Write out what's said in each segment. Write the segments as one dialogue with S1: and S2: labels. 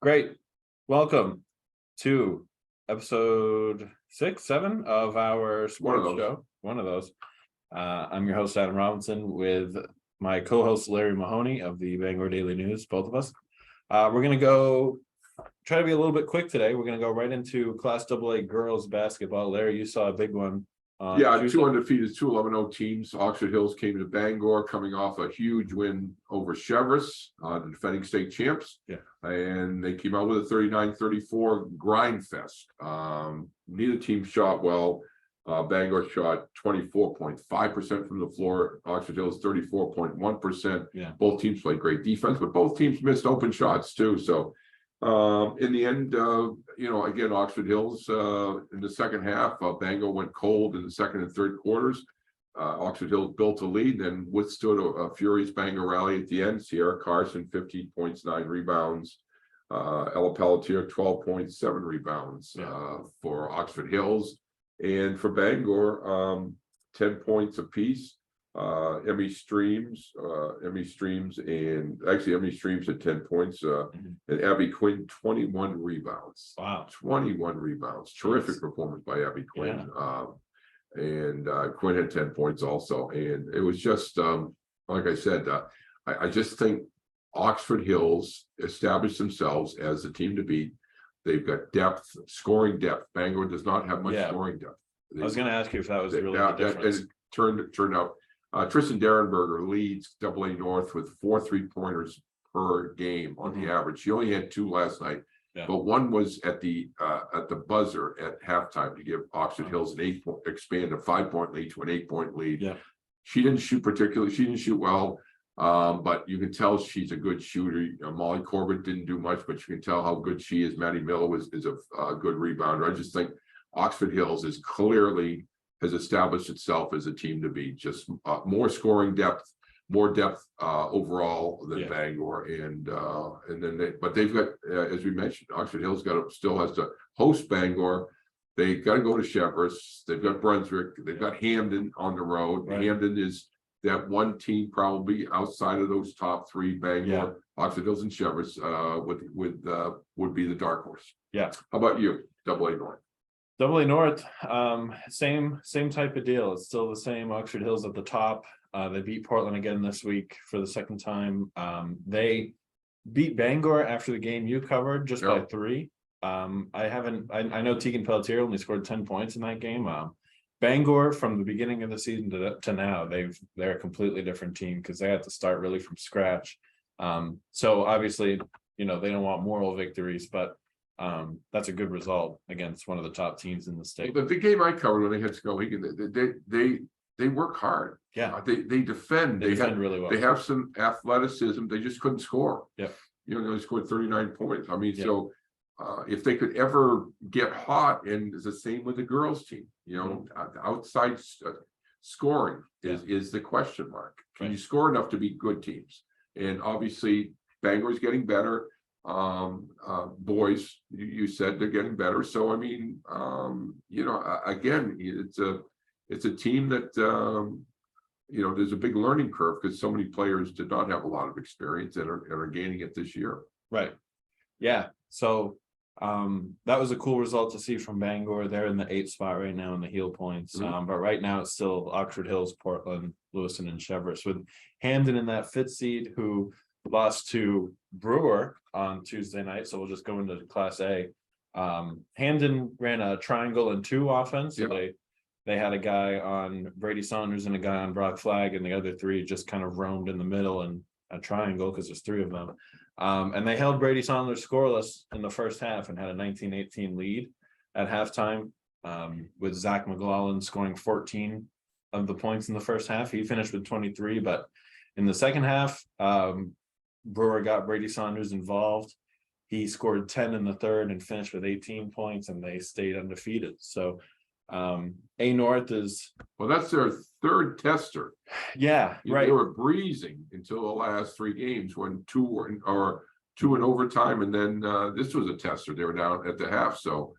S1: Great. Welcome to episode 6, 7 of our sports show. One of those. I'm your host, Adam Robinson, with my co-host, Larry Mahoney of the Bangor Daily News, both of us. We're going to try to be a little bit quick today. We're going to go right into Class AA girls basketball. Larry, you saw a big one.
S2: Yeah, 2 undefeated, 2 11-0 teams. Oxford Hills came to Bangor, coming off a huge win over Cheverus, the defending state champs.
S1: Yeah,
S2: and they came out with a 39-34 grind fest. Neither team shot well. Bangor shot 24.5% from the floor. Oxford Hills 34.1%.
S1: Yeah,
S2: both teams played great defense, but both teams missed open shots too. So in the end, again, Oxford Hills in the second half, Bangor went cold in the second and third quarters. Oxford Hills built a lead and withstood a furious Bangor rally at the end. Sierra Carson, 15 points, 9 rebounds. Ella Pelletier, 12.7 rebounds for Oxford Hills. And for Bangor, 10 points apiece. Emmy Streams and actually Emmy Streams at 10 points, and Abby Quinn 21 rebounds.
S1: Wow,
S2: 21 rebounds. Terrific performance by Abby Quinn. And Quinn had 10 points also. And it was just like I said, I just think Oxford Hills established themselves as the team to beat. They've got depth, scoring depth. Bangor does not have much scoring depth.
S1: I was going to ask you if that was really the difference.
S2: And it turned out. Tristan Derenberger leads AA North with 4 3-pointers per game on the average. She only had 2 last night, but one was at the buzzer at halftime to give Oxford Hills an expand a 5-point lead to an 8-point lead.
S1: Yeah,
S2: she didn't shoot particularly. She didn't shoot well, but you can tell she's a good shooter. Molly Corbett didn't do much, but you can tell how good she is. Maddie Miller is a good rebounder. I just think Oxford Hills is clearly has established itself as a team to be just more scoring depth, more depth overall than Bangor, and then but they've got as we mentioned, Oxford Hills still has to host Bangor. They got to go to Cheverus. They've got Brunswick. They've got Hamden on the road. Right. Hamden is that one team probably outside of those top 3, Bangor, Oxford Hills, and Cheverus would be the dark horse.
S1: Yeah.
S2: How about you, AA North?
S1: AA North, same type of deal. It's still the same. Oxford Hills at the top. They beat Portland again this week for the second time. They beat Bangor after the game you covered just by 3. I know Tegan Pelletier only scored 10 points in that game. Bangor from the beginning of the season to now, they're a completely different team because they had to start really from scratch. So obviously, they don't want moral victories, but that's a good result against one of the top teams in the state.
S2: The game I covered when they had to go, they work hard.
S1: Yeah,
S2: they defend. They defend
S1: really well.
S2: They have some athleticism. They just couldn't score.
S1: Yeah,
S2: they scored 39 points. I mean, so if they could ever get hot, and it's the same with the girls team. Outside scoring is the question mark. Can you score enough to beat good teams? And obviously, Bangor's getting better. Boys, you said they're getting better. So I mean, again, it's a team that there's a big learning curve because so many players did not have a lot of experience and are gaining it this year.
S1: Right. Yeah. So that was a cool result to see from Bangor. They're in the 8th spot right now in the heel points. But right now it's still Oxford Hills, Portland, Lewiston, and Cheverus, with Hamden in that 5th seed who lost to Brewer on Tuesday night. So we'll just go into Class A. Hamden ran a triangle and 2 offense. So they had a guy on Brady Saunders and a guy on Brock Flagg, and the other 3 just kind of roamed in the middle in a triangle because there's 3 of them. And they held Brady Saunders scoreless in the first half and had a 19-18 lead at halftime, with Zach McLaughlin scoring 14 of the points in the first half. He finished with 23, but in the second half, Brewer got Brady Saunders involved. He scored 10 in the third and finished with 18 points, and they stayed undefeated. So A North is
S2: that's their 3rd tester.
S1: Yeah, right.
S2: They were breezing until the last 3 games when 2 were in overtime, and then this was a tester. They were down at the half. So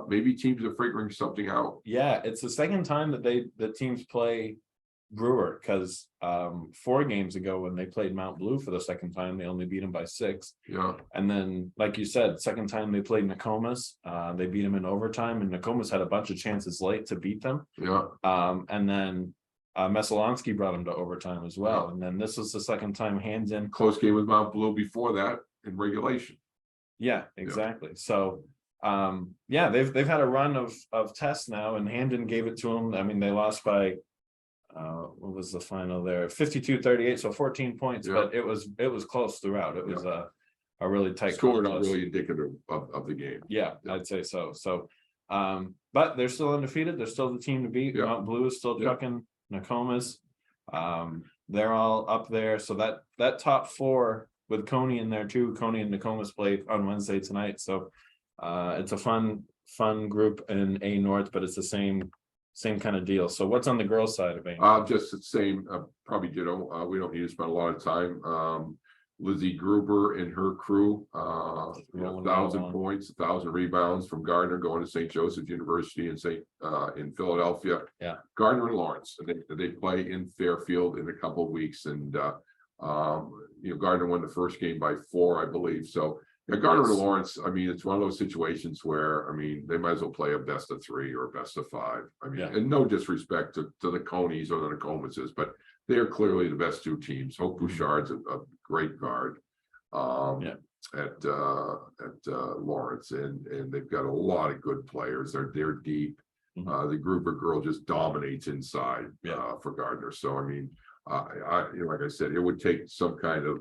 S2: maybe teams are figuring something out.
S1: Yeah, it's the second time that the teams play Brewer, because 4 games ago when they played Mount Blue for the second time, they only beat them by 6.
S2: Yeah,
S1: And then, like you said, second time they played Nokomis, they beat them in overtime, and Nokomis had a bunch of chances late to beat them.
S2: yeah,
S1: And then Mesolonsky brought them to overtime as well.
S2: Yeah.
S1: And then this was the second time hands in.
S2: close game with Mount Blue before that in regulation.
S1: Yeah, exactly. So yeah, they've had a run of tests now, and Hamden gave it to them. I mean, they lost by what was the final there? 52-38, so 14 points,
S2: Yeah.
S1: but it was close throughout. It was a really tight
S2: Score not
S1: contest.
S2: really indicative of the game.
S1: Yeah, I'd say so. So but they're still undefeated. They're still the team to beat.
S2: Yeah.
S1: Mount Blue is still
S2: Yeah.
S1: trucking. Nokomis. They're all up there. So that top 4 with Coney in there too. Coney and Nokomis play on Wednesday tonight. So it's a fun group in A North, but it's the same kind of deal. So what's on the girls' side of A North?
S2: Just the same, probably ditto. We don't need to spend a lot of time. Lizzie Gruber and her crew, 1,000 points, 1,000 rebounds from Gardner going to St. Joseph University in Philadelphia.
S1: Yeah.
S2: Gardner and Lawrence, and they play in Fairfield in a couple of weeks, and Gardner won the first game by 4, I believe. So yeah, Gardner and Lawrence, I mean, it's one of those situations where, I mean, they might as well play a best of 3 or a best of 5. I mean, and no disrespect to the Coneys or the Nokomises, but they are clearly the best 2 teams. Hope Bouchard's a great guard at Lawrence, and they've got a lot of good players. They're deep. The Gruber girl just dominates inside for Gardner. So I mean, like I said, it would take some kind of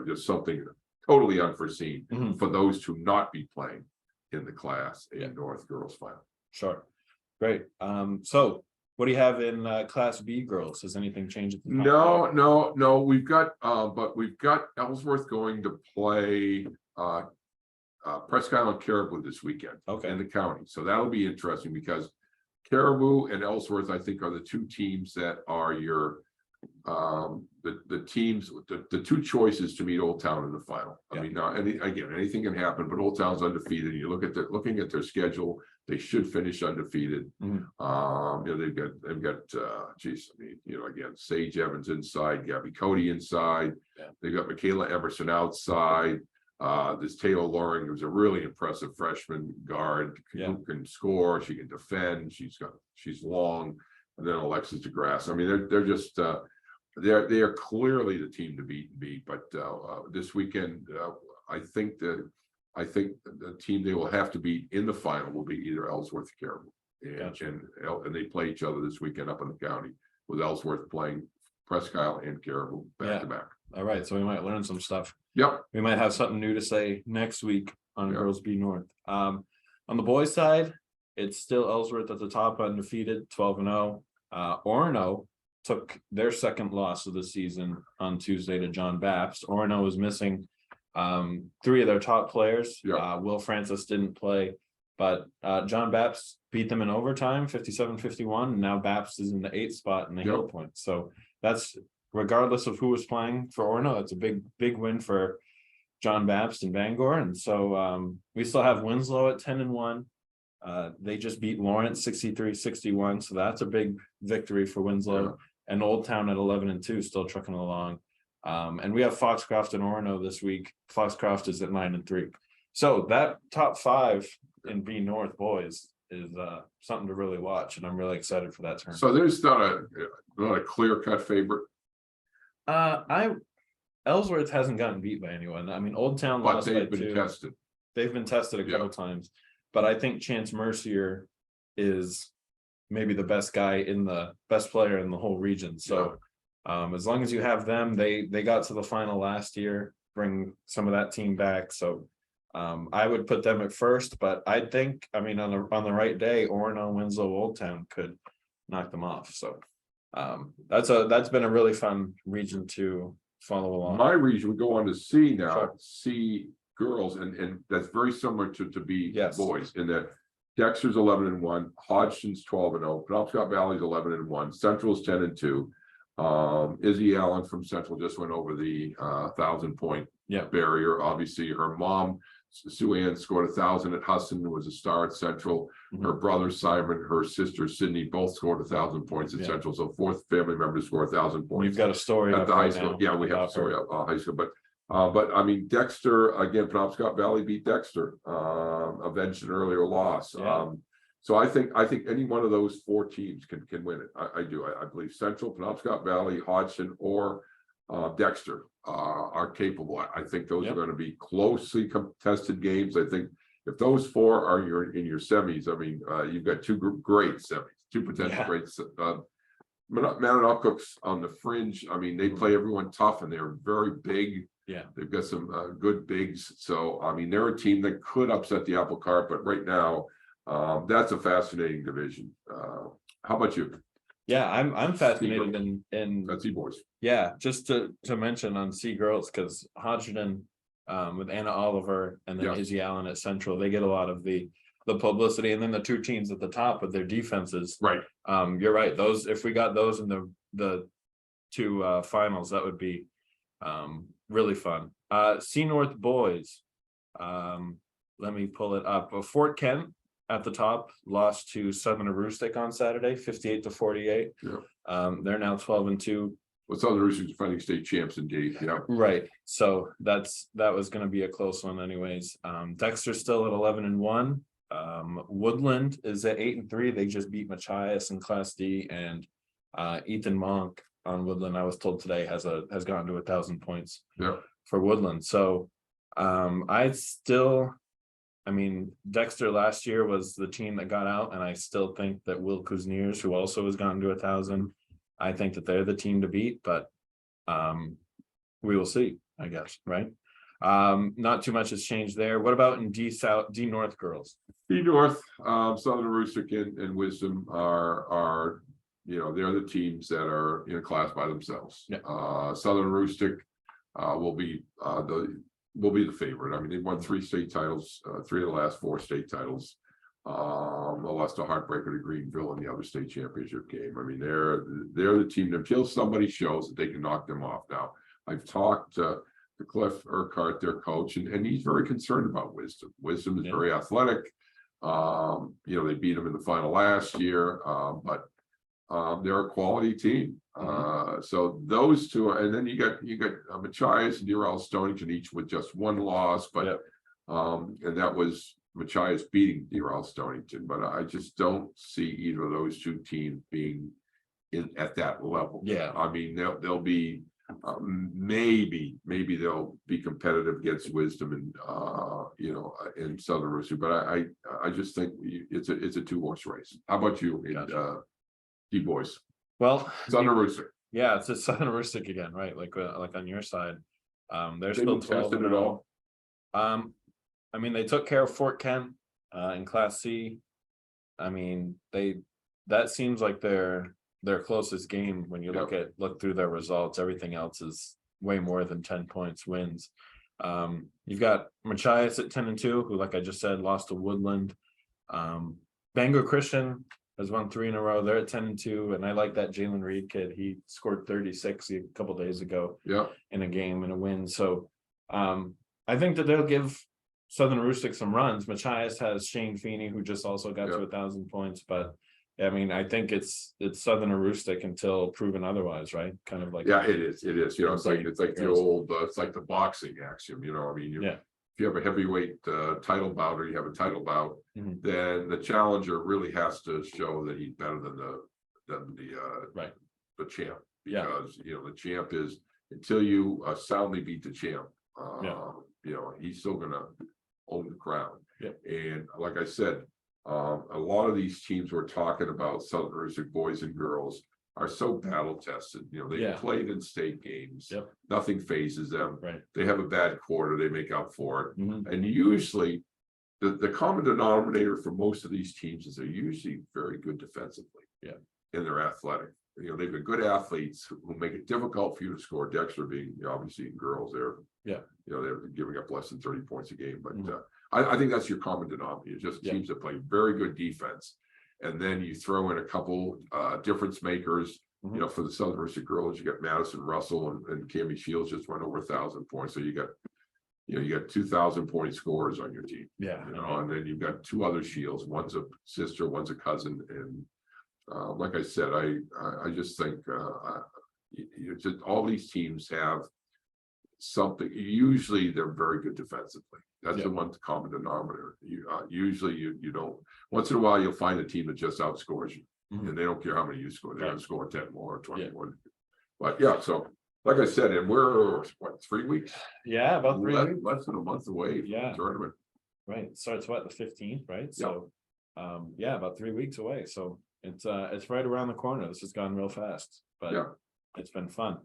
S2: just something totally unforeseen for those to not be playing in the Class A North girls final.
S1: Sure. Great. So what do you have in Class B girls? Has anything changed?
S2: No. We've got Ellsworth going to play Presque Isle and Caribou this weekend in the county. So that'll be interesting because Caribou and Ellsworth, I think, are the 2 teams that are your the teams, the 2 choices to meet Old Town in the final. I mean, anything can happen, but Old Town's undefeated. You looking at their schedule, they should finish undefeated. They've got again, Sage Evans inside, Gabby Cody inside. They've got Michaela Emerson outside. This Taylor Loring, who's a really impressive freshman guard, who can score, she can defend, she's long, and then Alexis DeGrasse. I mean, they're just they are clearly the team to beat. But this weekend, I think the team they will have to beat in the final will be either Ellsworth or Caribou, and they play each other this weekend up in the county, with Ellsworth playing Presque Isle and Caribou back to back.
S1: All right, so we might learn some stuff.
S2: Yep.
S1: We might have something new to say next week on Girls B North. On the boys' side, it's still Ellsworth at the top, undefeated, 12-0. Orono took their second loss of the season on Tuesday to John Bapst. Orono was missing 3 of their top players. Will Francis didn't play, but John Bapst beat them in overtime, 57-51. And now Bapst is in the 8th spot in the Hill Point. So that's, regardless of who was playing for Orono, it's a big win for John Bapst and Bangor. And so we still have Winslow at 10-1. They just beat Lawrence 63-61. So that's a big victory for Winslow. And Old Town at 11-2, still trucking along. And we have Foxcroft and Orono this week. Foxcroft is at 9-3. So that top 5 in B North boys is something to really watch, and I'm really excited for that turn.
S2: So there's not a clear-cut favorite.
S1: Ellsworth hasn't gotten beat by anyone. I mean, Old Town lost by 2.
S2: Tested.
S1: They've been tested a couple times, but I think Chance Mercier is maybe the best player in the whole region. So as long as you have them, they got to the final last year, bring some of that team back. So I would put them at first, but I think, I mean, on the right day, Orono, Winslow, Old Town could knock them off. So that's been a really fun region to follow along.
S2: My region would go on to C now, C girls, and that's very similar to B boys, in that Dexter's 11-1, Hodgson's 12-0, Penobscot Valley's 11-1, Central's 10-2. Izzy Allen from Central just went over the 1,000-point barrier. Obviously, her mom Sue Ann scored 1,000 at Hudson, was a star at Central. Her brother Simon, her sister Sydney, both scored 1,000 points at Central. So 4th family member to score 1,000 points.
S1: You've got a story
S2: at
S1: up
S2: the high
S1: right
S2: school.
S1: now
S2: Yeah, we have a
S1: about
S2: story
S1: her.
S2: at high school, but I mean, Dexter again, Penobscot Valley beat Dexter, avenged an earlier loss.
S1: Yeah.
S2: So I think any one of those 4 teams can win it. I do. I believe Central, Penobscot Valley, Hodgson, or Dexter are capable. I think those are going to be closely contested games. I think if those 4 are in your semis, I mean, you've got 2 great semis, 2 potential great. Manitowoc on the fringe. I mean, they play everyone tough, and they're very big.
S1: Yeah,
S2: they've got some good bigs. So I mean, they're a team that could upset the apple cart. But right now, that's a fascinating division. How about you?
S1: Yeah, I'm fascinated in
S2: That's boys.
S1: Yeah, just to mention on C girls, because Hodgson with Anna Oliver and then Izzy Allen at Central, they get a lot of the publicity, and then the 2 teams at the top with their defenses.
S2: Right.
S1: You're right. Those, if we got those in the 2 finals, that would be really fun. C North boys. Let me pull it up. Fort Kent at the top lost to Southern Aroostook on Saturday, 58-48.
S2: Yeah.
S1: They're now 12-2.
S2: Well, Southern Aroostook defending state champs indeed. Yeah.
S1: Right. So that was going to be a close one, anyways. Dexter's still at 11-1. Woodland is at 8-3. They just beat Machias in Class D, and Ethan Monk on Woodland, I was told today, has gone to 1,000 points.
S2: Yeah.
S1: For Woodland. So I mean, Dexter last year was the team that got out, and I still think that Will Kuzniers, who also has gone to 1,000, I think that they're the team to beat, but we will see, I guess, right? Not too much has changed there. What about in D North girls?
S2: D North, Southern Aroostook and Wisdom are they're the teams that are in a class by themselves.
S1: Yeah.
S2: Southern Aroostook will be the favorite. I mean, they won 3 state titles, 3 of the last 4 state titles. They lost a heartbreaker to Greenville in the other state championship game. I mean, they're the team until somebody shows that they can knock them off. Now, I've talked to Cliff Urquhart, their coach, and he's very concerned about Wisdom. Wisdom is very athletic. They beat them in the final last year, but they're a quality team. So those 2, and then you got Machias and Deerell Stonington, each with just 1 loss, but and that was Machias beating Deerell Stonington. But I just don't see either of those 2 teams being at that level. Yeah, I mean, they'll be maybe they'll be competitive against Wisdom and in Southern Aroostook, but I just think it's a 2-horse race. How about you D boys? Well, Southern Aroostook.
S1: Yeah, it's a Southern Aroostook again, right? Like on your side, they're
S2: They
S1: still 12
S2: tested it all.
S1: I mean, they took care of Fort Kent in Class C. I mean, that seems like their closest game when you look through their results. Everything else is way more than 10 points wins. You've got Machias at 10-2, who, like I just said, lost to Woodland. Bangor Christian has won 3 in a row. They're at 10-2, and I like that Jalen Reed kid. He scored 36 a couple days ago. In a game and a win. So I think that they'll give Southern Aroostook some runs. Machias has Shane Feeney, who just also got to 1,000 points, but I mean, I think it's Southern Aroostook until proven otherwise, right? Kind of like
S2: it is. It's like the old it's like the boxing axiom. I mean, if you have a heavyweight title bout, or you have a title bout, then the challenger really has to show that he's better than the champ, because the champ is, until you soundly beat the champ, he's still gonna own the crown. And like I said, a lot of these teams we're talking about, Southern Aroostook boys and girls, are so battle tested. They played in state games. Nothing phases them. They have a bad quarter, they make up for it. And usually the common denominator for most of these teams is they're usually very good defensively. And they're athletic. They've got good athletes who make it difficult for you to score. Dexter being obviously girls, they're giving up less than 30 points a game. But I think that's your common denominator, just teams that play very good defense. And then you throw in a couple difference makers. For the Southern Aroostook girls, you got Madison Russell and Cammie Shields just went over 1,000 points. So you got You got 2,000 point scorers on your team,
S1: Yeah.
S2: and then you've got two other shields. One's a sister, one's a cousin, and like I said, I just think just all these teams have something. Usually, they're very good defensively. That's the one common denominator. Usually, you don't. Once in a while, you'll find a team that just outscores you, and they don't care how many you score. They're going to score 10 more or 20 more. But yeah, so like I said, and we're what, 3 weeks?
S1: Yeah, about 3 weeks.
S2: Less than a month away. From the tournament.
S1: Right. It starts what, the 15th, right? So yeah, about 3 weeks away. So it's right around the corner. This has gone real fast, but it's been fun.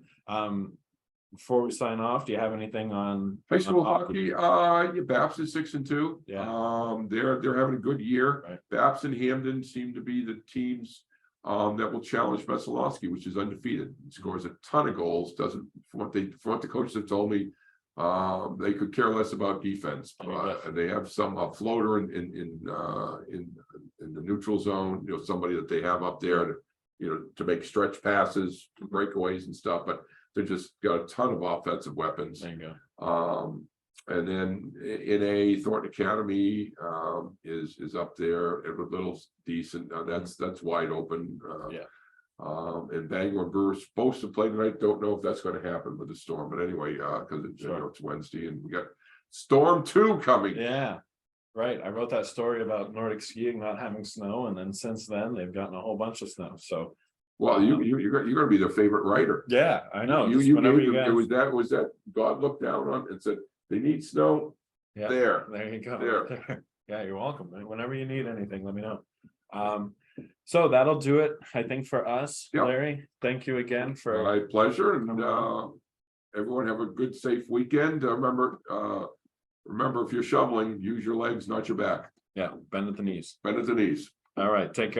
S1: Before we sign off, do you have anything on
S2: high school hockey? Baps is 6-2.
S1: Yeah.
S2: They're having a good year.
S1: Right.
S2: Baps and Hamden seem to be the teams that will challenge Veselowski, which is undefeated. He scores a ton of goals. Doesn't, from what the coaches have told me, they could care less about defense. And they have some floater in the neutral zone. Somebody that they have up there to make stretch passes, breakaways and stuff. But they just got a ton of offensive weapons.
S1: There you go.
S2: And then in Thornton Academy is up there. Edward Little's decent. That's wide open. And Bangor Brewers supposed to play tonight. Don't know if that's going to happen with the storm. But anyway, because it's Wednesday and we got Storm 2 coming.
S1: Yeah. Right. I wrote that story about Nordic skiing not having snow, and then since then they've gotten a whole bunch of snow. So.
S2: Well, you're going to be their favorite writer.
S1: Yeah, I know.
S2: You was that God looked down on and said they need snow.
S1: Yeah, there you go. There. Yeah, you're welcome. Whenever you need anything, let me know. So that'll do it, I think, for us. Larry, thank you again for
S2: my pleasure, and everyone have a good, safe weekend. Remember, if you're shoveling, use your legs, not your back.
S1: Yeah, bend at the knees.
S2: Bend at the knees.
S1: All right, take care.